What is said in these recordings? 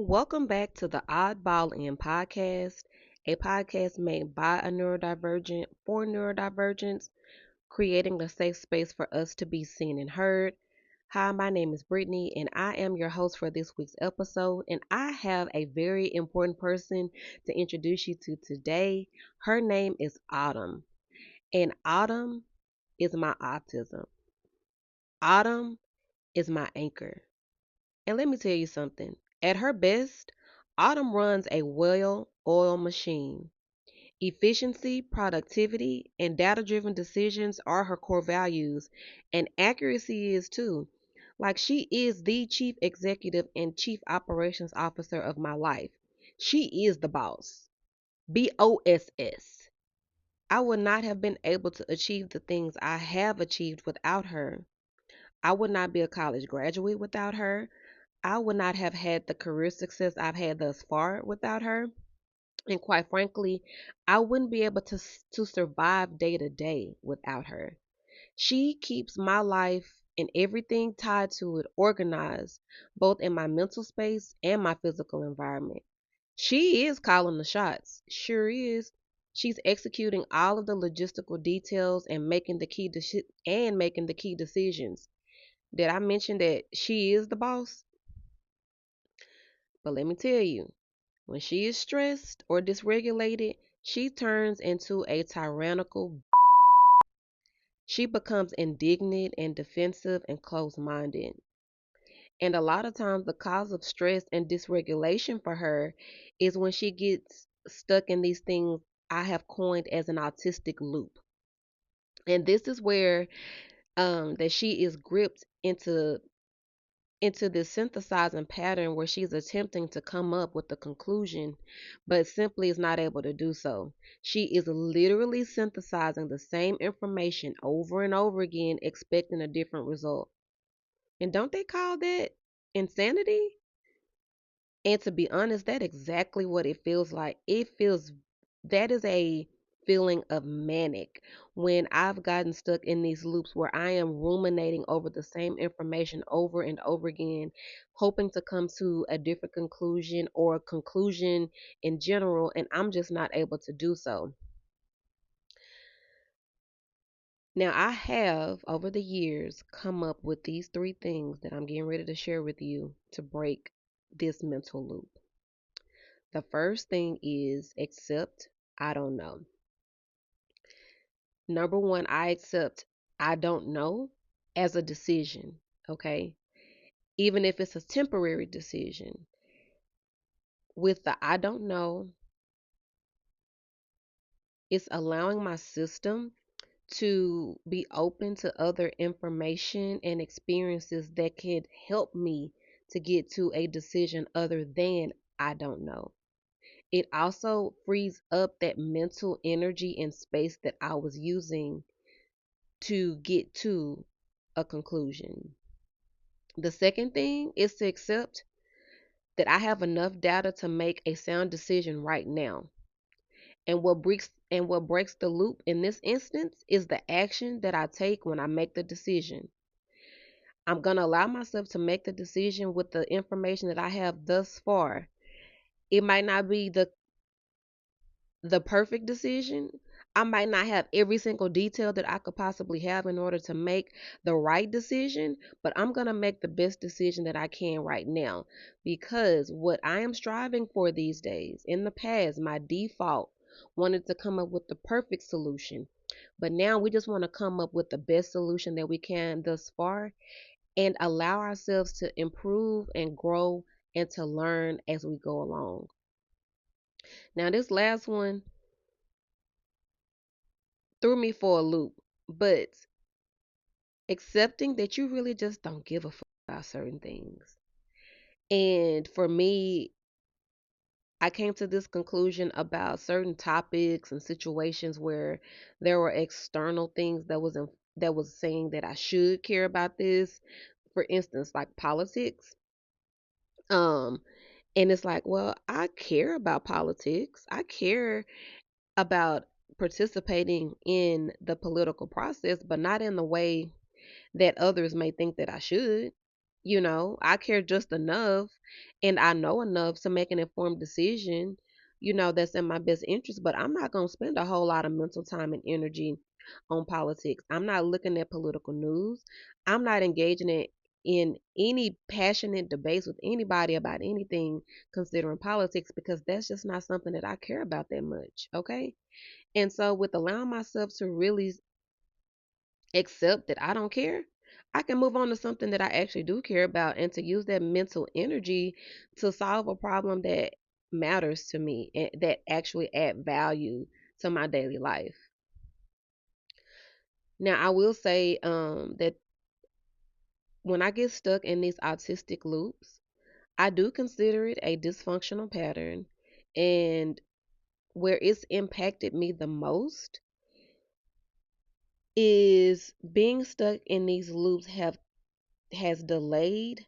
Welcome back to the AudBall-In Podcast, a podcast made by a neurodivergent for neurodivergents, creating a safe space for us to be seen and heard. Hi, my name is Brittany, and I am your host for this week's episode. And I have a very important person to introduce you to today. Her name is Autumn, and Autumn is my autism. Autumn is my anchor. And let me tell you something. At her best, Autumn runs a well-oiled machine. Efficiency, productivity, and data-driven decisions are her core values, and accuracy is too. Like she is the chief executive and chief operations officer of my life. She is the boss. BOSS. I would not have been able to achieve the things I have achieved without her. I would not be a college graduate without her. I would not have had the career success I've had thus far without her. And quite frankly, I wouldn't be able to survive day to day without her. She keeps my life and everything tied to it organized, both in my mental space and my physical environment. She is calling the shots, sure is. She's executing all of the logistical details and making the key decisions. Did I mention that she is the boss? But let me tell you, when she is stressed or dysregulated, she turns into a tyrannical. She becomes indignant and defensive and closed minded. And a lot of times, the cause of stress and dysregulation for her is when she gets stuck in these things I have coined as an autistic loop. And this is where that she is gripped into this synthesizing pattern where she's attempting to come up with a conclusion, but simply is not able to do so. She is literally synthesizing the same information over and over again, expecting a different result. And don't they call that insanity? And to be honest, that's exactly what it feels like. That is a feeling of manic when I've gotten stuck in these loops where I am ruminating over the same information over and over again, hoping to come to a different conclusion or a conclusion in general, and I'm just not able to do so. Now, I have over the years come up with these three things that I'm getting ready to share with you to break this mental loop. The first thing is accept I don't know. Number one, I accept I don't know as a decision, okay? Even if it's a temporary decision. With the I don't know, it's allowing my system to be open to other information and experiences that could help me to get to a decision other than I don't know. It also frees up that mental energy and space that I was using to get to a conclusion. The second thing is to accept that I have enough data to make a sound decision right now. And what breaks the loop in this instance is the action that I take when I make the decision. I'm going to allow myself to make the decision with the information that I have thus far. It might not be the perfect decision. I might not have every single detail that I could possibly have in order to make the right decision, but I'm going to make the best decision that I can right now, because what I am striving for these days, in the past, my default wanted to come up with the perfect solution. But now we just want to come up with the best solution that we can thus far and allow ourselves to improve and grow and to learn as we go along. Now, this last one threw me for a loop, but accepting that you really just don't give a fuck about certain things. And for me, I came to this conclusion about certain topics and situations where there were external things that was saying that I should care about this. For instance, like politics. Um, and it's like, well, I care about politics. I care about participating in the political process, but not in the way that others may think that I should. I care just enough and I know enough to make an informed decision, that's in my best interest. But I'm not going to spend a whole lot of mental time and energy on politics. I'm not looking at political news. I'm not engaging in any passionate debates with anybody about anything considering politics because that's just not something that I care about that much. Okay. And so, with allowing myself to really accept that I don't care, I can move on to something that I actually do care about and to use that mental energy to solve a problem that matters to me and that actually add value to my daily life. Now, I will say that when I get stuck in these autistic loops, I do consider it a dysfunctional pattern. And where it's impacted me the most is being stuck in these loops have has delayed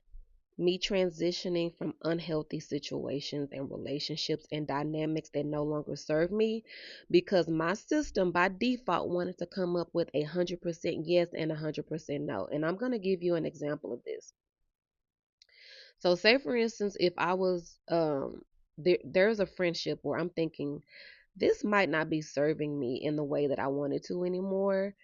me transitioning from unhealthy situations and relationships and dynamics that no longer serve me because my system by default wanted to come up with 100% yes and 100% no. And I'm going to give you an example of this. So say for instance, if I was there's a friendship where I'm thinking this might not be serving me in the way that I wanted to anymore,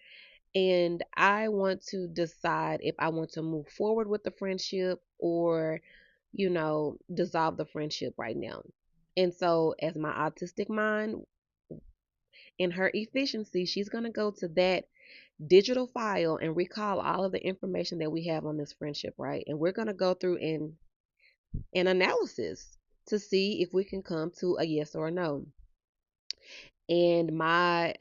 and I want to decide if I want to move forward with the friendship or, dissolve the friendship right now. And so, as my autistic mind, in her efficiency, she's going to go to that digital file and recall all of the information that we have on this friendship, right? And we're going to go through an analysis to see if we can come to a yes or a no. And my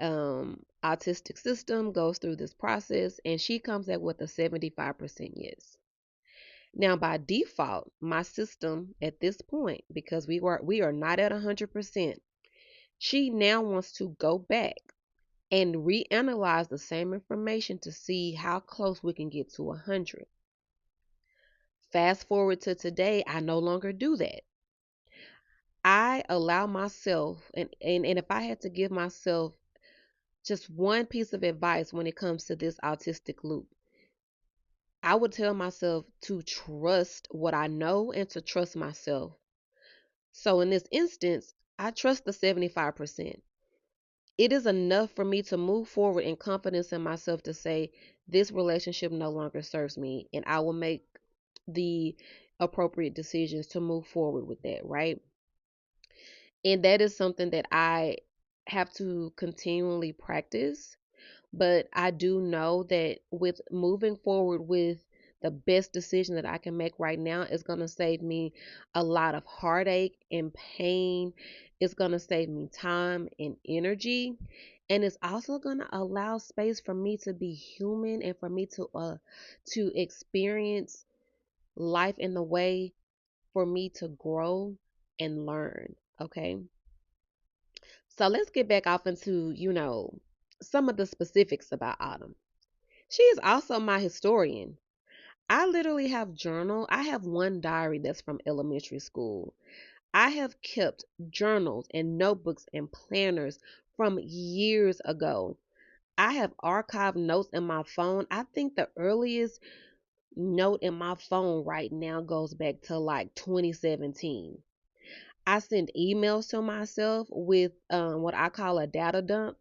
autistic system goes through this process and she comes up with a 75% yes. Now by default, my system at this point, because we are not at 100%, she now wants to go back and reanalyze the same information to see how close we can get to 100. Fast forward to today, I no longer do that. I allow myself, and if I had to give myself just one piece of advice when it comes to this autistic loop, I would tell myself to trust what I know and to trust myself. So in this instance, I trust the 75%. It is enough for me to move forward in confidence in myself to say, this relationship no longer serves me, and I will make the appropriate decisions to move forward with that, right? And that is something that I have to continually practice. But I do know that with moving forward with the best decision that I can make right now is going to save me a lot of heartache and pain. It's going to save me time and energy. And it's also going to allow space for me to be human and for me to experience life in the way for me to grow and learn. Okay. So let's get back off into, some of the specifics about Autumn. She is also my historian. I literally have journal. I have one diary that's from elementary school. I have kept journals and notebooks and planners from years ago. I have archived notes in my phone. I think the earliest note in my phone right now goes back to like 2017. I send emails to myself with what I call a data dump.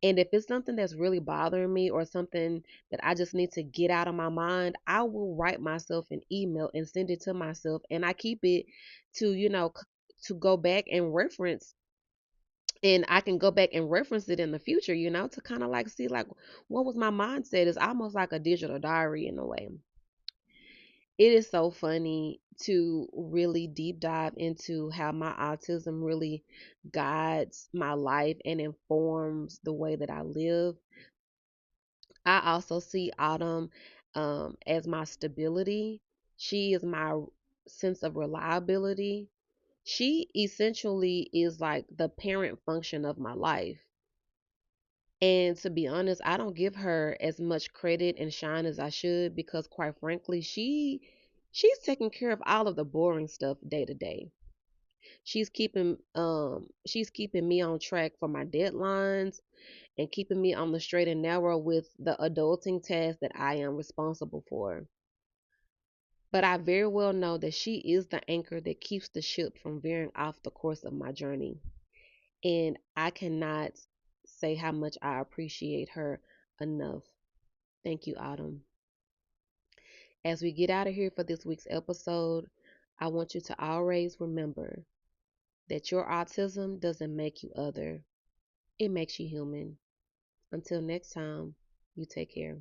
And if it's something that's really bothering me or something that I just need to get out of my mind, I will write myself an email and send it to myself. And I keep it to, to go back and reference. And I can go back and reference it in the future, to kind of like see like what was my mindset. It's almost like a digital diary in a way. It is so funny to really deep dive into how my autism really guides my life and informs the way that I live. I also see Autumn as my stability. She is my sense of reliability. She essentially is like the parent function of my life. And to be honest, I don't give her as much credit and shine as I should because quite frankly, she's taking care of all of the boring stuff day to day. She's keeping me on track for my deadlines and keeping me on the straight and narrow with the adulting tasks that I am responsible for. But I very well know that she is the anchor that keeps the ship from veering off the course of my journey. And I cannot say how much I appreciate her enough. Thank you, Autumn. As we get out of here for this week's episode, I want you to always remember that your autism doesn't make you other, it makes you human. Until next time, you take care.